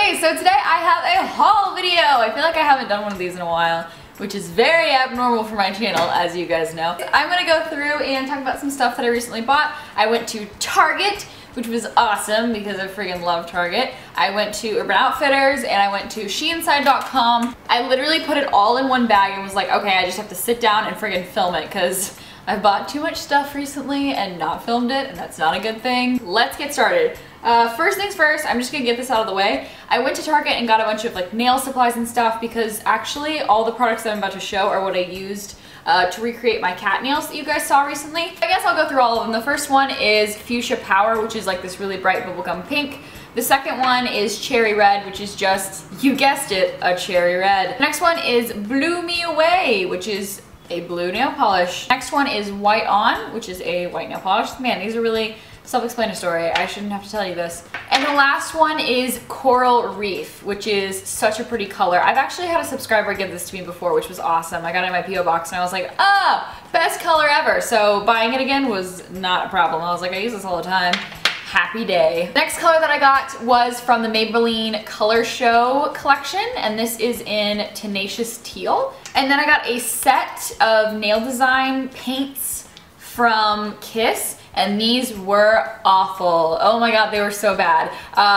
Okay, so today I have a haul video. I feel like I haven't done one of these in a while, which is very abnormal for my channel, as you guys know. I'm gonna go through and talk about some stuff that I recently bought. I went to Target, which was awesome because I freaking love Target. I went to Urban Outfitters and I went to Sheenside.com. I literally put it all in one bag and was like, okay, I just have to sit down and friggin' film it because I've bought too much stuff recently and not filmed it, and that's not a good thing. Let's get started. First things first, I'm just gonna get this out of the way. I went to Target and got a bunch of like nail supplies and stuff because actually all the products that I'm about to show are what I used to recreate my cat nails that you guys saw recently. I guess I'll go through all of them. The first one is Fuchsia Power, which is like this really bright bubblegum pink. The second one is Cherry Red, which is just, you guessed it, a cherry red. The next one is Blew Me Away, which is a blue nail polish. Next one is White On, which is a white nail polish. Man, these are really self-explanatory. I shouldn't have to tell you this. And the last one is Coral Reef, which is such a pretty color. I've actually had a subscriber give this to me before, which was awesome. I got it in my P.O. box and I was like, ah, best color ever. So buying it again was not a problem. I was like, I use this all the time. Happy day. Next color that I got was from the Maybelline Color Show collection, and this is in Tenacious Teal. And then I got a set of nail design paints from Kiss, and these were awful. Oh my god, they were so bad.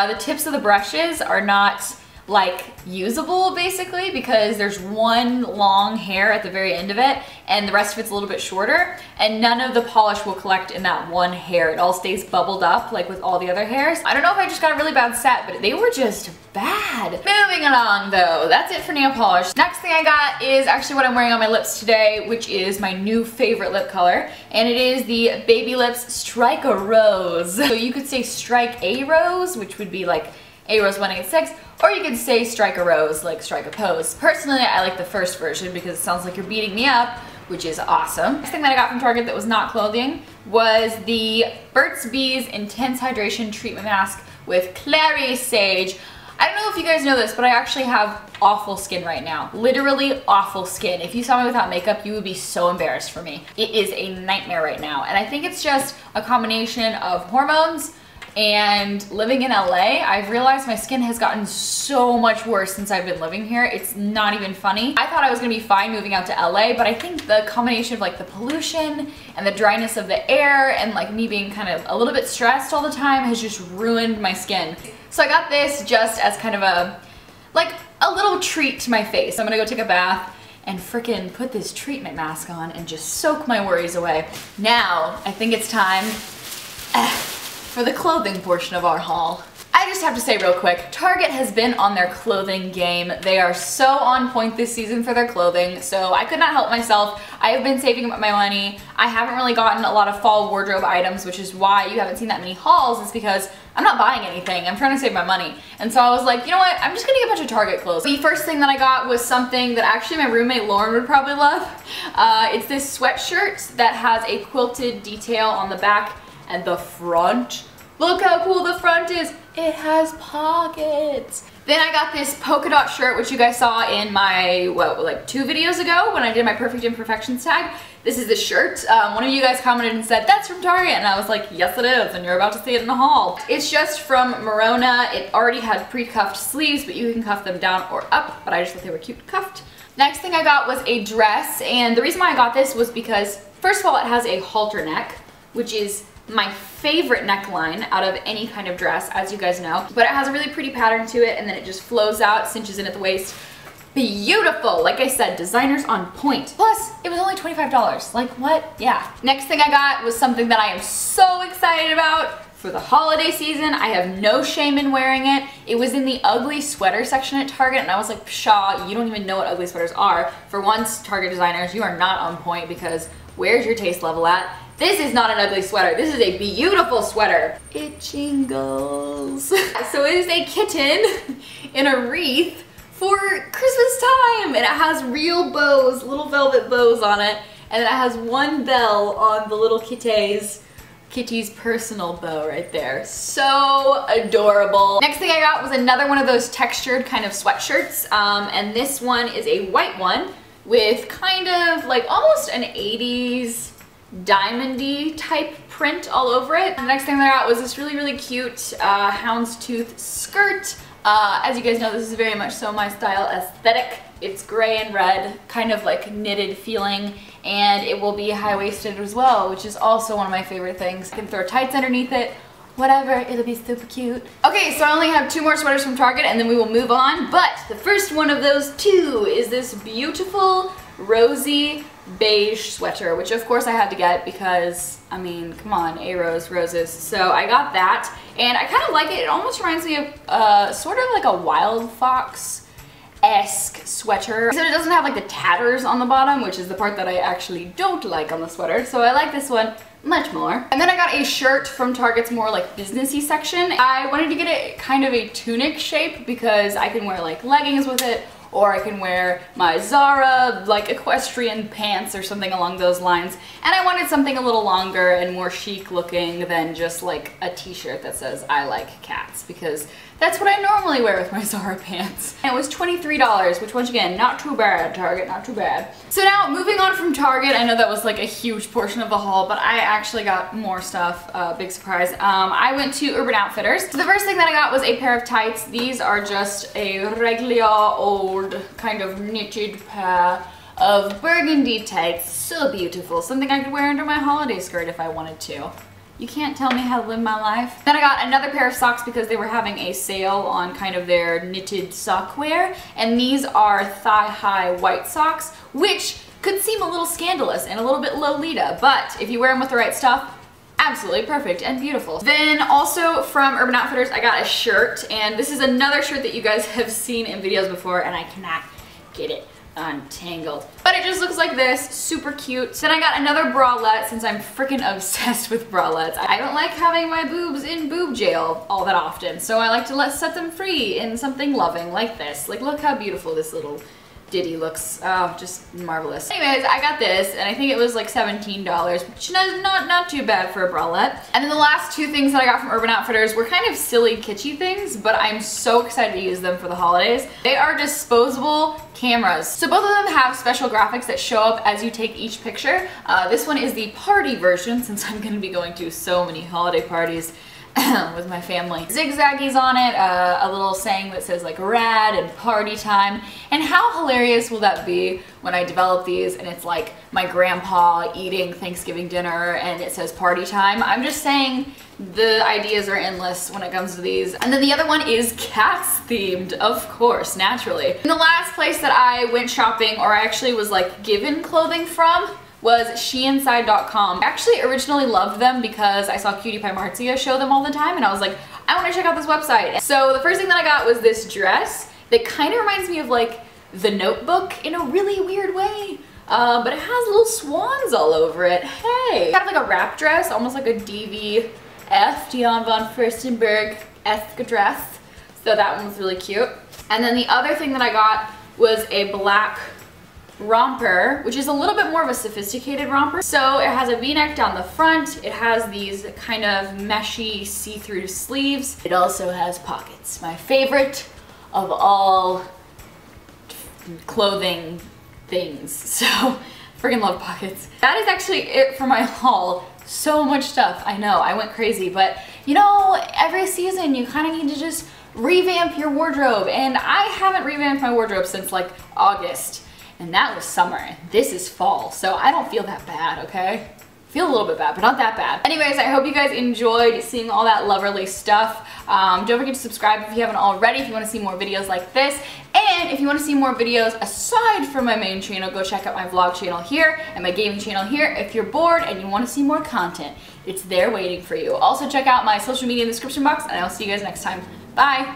The tips of the brushes are not like usable basically because there's one long hair at the very end of it and the rest of it's a little bit shorter, and none of the polish will collect in that one hair. It all stays bubbled up like with all the other hairs. I don't know if I just got a really bad set, but they were just bad. Moving along though, that's it for nail polish. Next thing I got is actually what I'm wearing on my lips today, which is my new favorite lip color, and it is the Baby Lips Strike a Rose. So you could say Strike a Rose, which would be like ARose 186, or you could say Strike a Rose, like strike a pose. Personally, I like the first version because it sounds like you're beating me up, which is awesome. Next thing that I got from Target that was not clothing was the Burt's Bees Intense Hydration Treatment Mask with Clary Sage. I don't know if you guys know this, but I actually have awful skin right now. Literally awful skin. If you saw me without makeup, you would be so embarrassed for me. It is a nightmare right now, and I think it's just a combination of hormones and living in LA. I've realized my skin has gotten so much worse since I've been living here. It's not even funny. I thought I was gonna be fine moving out to LA, but I think the combination of like the pollution and the dryness of the air and like me being kind of a little bit stressed all the time has just ruined my skin. So I got this just as kind of a little treat to my face. I'm gonna go take a bath and frickin' put this treatment mask on and just soak my worries away. Now, I think it's time for the clothing portion of our haul. I just have to say real quick, Target has been on their clothing game. They are so on point this season for their clothing, so I could not help myself. I have been saving up my money. I haven't really gotten a lot of fall wardrobe items, which is why you haven't seen that many hauls, is because I'm not buying anything. I'm trying to save my money. And so I was like, you know what? I'm just gonna get a bunch of Target clothes. The first thing that I got was something that actually my roommate Lauren would probably love. It's this sweatshirt that has a quilted detail on the back and the front. Look how cool the front is. It has pockets. Then I got this polka dot shirt, which you guys saw in my, what, like 2 videos ago when I did my Perfect Imperfections tag. This is the shirt. One of you guys commented and said, that's from Target. And I was like, yes it is, and you're about to see it in the haul. It's just from Merona. It already had pre-cuffed sleeves, but you can cuff them down or up, but I just thought they were cute cuffed. Next thing I got was a dress, and the reason why I got this was because, first of all, it has a halter neck, which is my favorite neckline out of any kind of dress, as you guys know. But it has a really pretty pattern to it, and then it just flows out, cinches in at the waist. Beautiful! Like I said, designers on point. Plus, it was only $25. Like, what? Yeah. Next thing I got was something that I am so excited about for the holiday season. I have no shame in wearing it. It was in the ugly sweater section at Target, and I was like, pshaw, you don't even know what ugly sweaters are. For once, Target designers, you are not on point because where's your taste level at? This is not an ugly sweater. This is a beautiful sweater. It jingles. So it is a kitten in a wreath for Christmas time, and it has real bows, little velvet bows on it, and it has one bell on the little kitty's personal bow right there. So adorable. Next thing I got was another one of those textured kind of sweatshirts, and this one is a white one with kind of like almost an 80s diamondy type print all over it. And the next thing that I got was this really, really cute houndstooth skirt. As you guys know, this is very much so my style aesthetic. It's gray and red, kind of like knitted feeling, and it will be high-waisted as well, which is also one of my favorite things. I can throw tights underneath it, whatever, it'll be super cute. Okay, so I only have 2 more sweaters from Target and then we will move on, but the first one of those 2 is this beautiful rosy beige sweater, which of course I had to get because, I mean, come on, ARose roses. So I got that, and I kind of like it. It almost reminds me of sort of like a Wild Fox-esque sweater. Except it doesn't have like the tatters on the bottom, which is the part that I actually don't like on the sweater. So I like this one much more. And then I got a shirt from Target's more like businessy section. I wanted to get it kind of a tunic shape because I can wear like leggings with it, or I can wear my Zara like equestrian pants or something along those lines. And I wanted something a little longer and more chic looking than just like a t-shirt that says I like cats, because that's what I normally wear with my Zara pants. And it was $23, which once again, not too bad, Target, not too bad. So now moving on from Target, I know that was like a huge portion of the haul, but I actually got more stuff, big surprise. I went to Urban Outfitters. So the first thing that I got was a pair of tights. These are just a regular old kind of knitted pair of burgundy tights. So beautiful. Something I could wear under my holiday skirt if I wanted to. You can't tell me how to live my life. Then I got another pair of socks because they were having a sale on kind of their knitted sock wear. And these are thigh-high white socks, which could seem a little scandalous and a little bit Lolita, but if you wear them with the right stuff, absolutely perfect and beautiful. Then also from Urban Outfitters, I got a shirt, and this is another shirt that you guys have seen in videos before, and I cannot get it untangled. But it just looks like this, super cute. Then I got another bralette since I'm freaking obsessed with bralettes. I don't like having my boobs in boob jail all that often, so I like to set them free in something loving like this. Like, look how beautiful this little ditty looks. Oh, just marvelous. Anyways, I got this, and I think it was like $17, which is not too bad for a bralette. And then the last 2 things that I got from Urban Outfitters were kind of silly, kitschy things, but I'm so excited to use them for the holidays. They are disposable cameras. So both of them have special graphics that show up as you take each picture. This one is the party version, since I'm going to be going to so many holiday parties with my family. Zigzaggies on it, a little saying that says like rad and party time. And how hilarious will that be when I develop these and it's like my grandpa eating Thanksgiving dinner and it says party time. I'm just saying the ideas are endless when it comes to these. And then the other one is cats themed, of course, naturally. And the last place that I went shopping, or I actually was like given clothing from, was sheinside.com. I actually originally loved them because I saw Cutie Pie Marzia show them all the time, and I was like, I want to check out this website. So the first thing that I got was this dress that kind of reminds me of like The Notebook in a really weird way. But it has little swans all over it. Hey! Kind of like a wrap dress, almost like a DVF, Dion von Furstenberg-esque dress. So that one was really cute. And then the other thing that I got was a black romper, which is a little bit more of a sophisticated romper. So it has a V-neck down the front, it has these kind of meshy see-through sleeves. It also has pockets, my favorite of all clothing things. So freaking love pockets. That is actually it for my haul. So much stuff, I know, I went crazy, but you know, every season you kind of need to just revamp your wardrobe, and I haven't revamped my wardrobe since like August. And that was summer. This is fall, so I don't feel that bad, okay? Feel a little bit bad, but not that bad. Anyways, I hope you guys enjoyed seeing all that loverly stuff. Don't forget to subscribe if you haven't already, if you want to see more videos like this. And if you want to see more videos aside from my main channel, go check out my vlog channel here and my gaming channel here. If you're bored and you want to see more content, it's there waiting for you. Also check out my social media in the description box, and I'll see you guys next time. Bye!